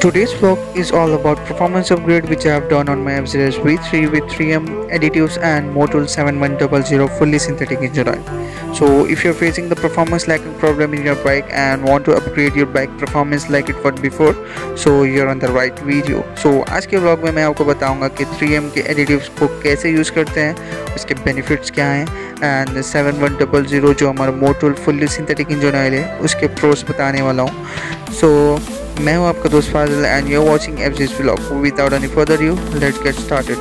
Today's vlog is all about performance upgrade which I have done on my FZS V3 with 3M additives and MOTUL 7100 fully synthetic engine oil. So if you're facing the performance lagging problem in your bike and want to upgrade your bike performance like it was before, so you're on the right video. So आज के vlog में मैं आपको बताऊंगा कि 3M के additives को कैसे यूज़ करते हैं, उसके benefits क्या हैं एंड 7100 जो हमारा MOTUL fully synthetic engine oil है उसके pros बताने वाला हूँ. So मैं हूँ आपका दोस्त फाजिल and you're watching FZ's vlog. Without any further ado, let's get started.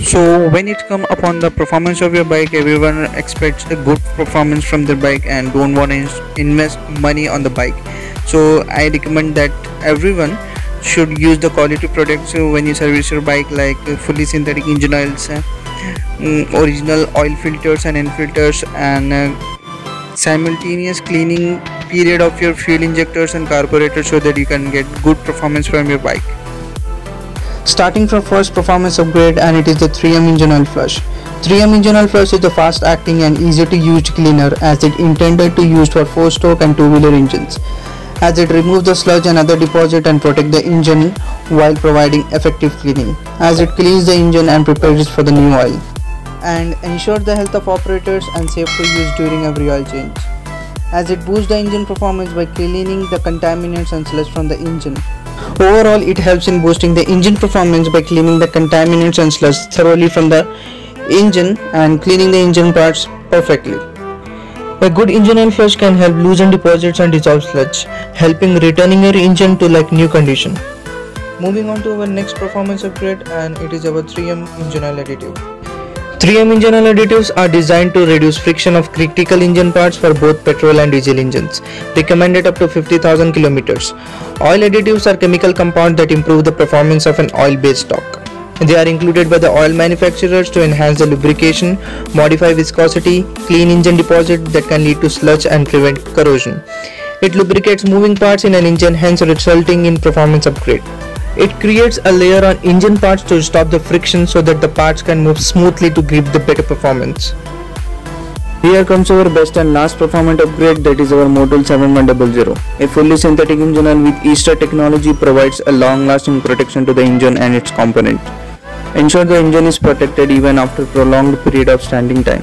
So when it comes upon the performance of your bike, everyone expects a good performance from their bike and don't want to invest money on the bike. So I recommend that everyone should use the quality products when you service your bike, like fully synthetic engine oils, original oil filters and infilters, and simultaneous cleaning period of your fuel injectors and carburetors so that you can get good performance from your bike. Starting from first performance upgrade, and it is the 3M engine oil flush. 3M engine oil flush is the fast acting and easy to use cleaner as it intended to use for 4-stroke and 2-wheeler engines, as it removes the sludge and other deposit and protect the engine while providing effective cleaning, as it cleans the engine and prepares it for the new oil, and ensure the health of operators and safe to use during every oil change, as it boosts the engine performance by cleaning the contaminants and sludge from the engine. Overall, it helps in boosting the engine performance by cleaning the contaminants and sludge thoroughly from the engine and cleaning the engine parts perfectly. A good engine oil flush can help loosen deposits and dissolve sludge, helping returning your engine to like new condition. Moving on to our next performance upgrade, and it is our 3M engine oil additive. 3M engine oil additives are designed to reduce friction of critical engine parts for both petrol and diesel engines, recommended up to 50,000 kilometers. Oil additives are chemical compounds that improve the performance of an oil-based stock. They are included by the oil manufacturers to enhance the lubrication, modify viscosity, clean engine deposit that can lead to sludge and prevent corrosion. It lubricates moving parts in an engine, hence resulting in performance upgrade. It creates a layer on engine parts to stop the friction so that the parts can move smoothly to give the better performance. Here comes our best and last performance upgrade, that is our MOTUL 7100. A fully synthetic engine oil with Easter technology provides a long-lasting protection to the engine and its component. Ensure the engine is protected even after prolonged period of standing time.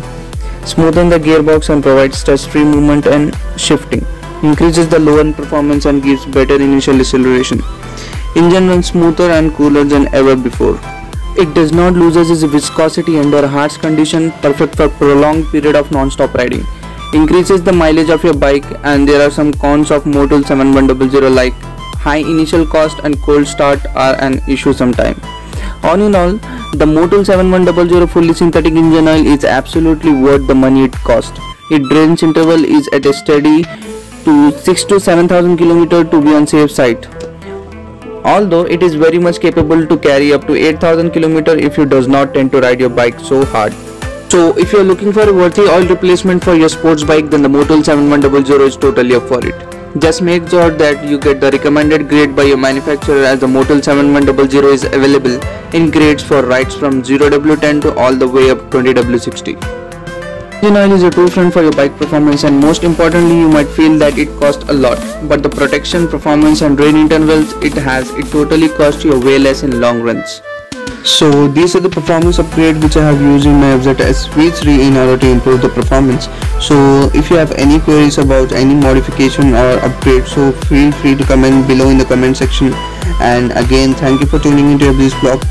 Smoothen the gearbox and provides stress-free movement and shifting. Increases the low-end performance and gives better initial acceleration. Engine runs smoother and cooler than ever before. It does not lose its viscosity under harsh condition, perfect for prolonged period of non-stop riding. Increases the mileage of your bike, and there are some cons of MOTUL 7100 like high initial cost and cold start are an issue sometime. All in all, the MOTUL 7100 fully synthetic engine oil is absolutely worth the money it costs. Its range interval is at a steady to 6 to 7,000 km to be on safe side. Although it is very much capable to carry up to 8,000 km if you does not tend to ride your bike so hard. So if you are looking for a worthy oil replacement for your sports bike, then the MOTUL 7100 is totally up for it. Just make sure that you get the recommended grade by your manufacturer, as the MOTUL 7100 is available in grades for rides from 0W10 to all the way up 20W60. Engine oil is a true friend for your bike performance, and most importantly, you might feel that it costs a lot, but the protection, performance and drain intervals it totally costs you way less in long runs. So these are the performance upgrade which I have used in my FZS V3 in order to improve the performance. So if you have any queries about any modification or upgrade, so feel free to comment below in the comment section. And again, thank you for tuning into this vlog.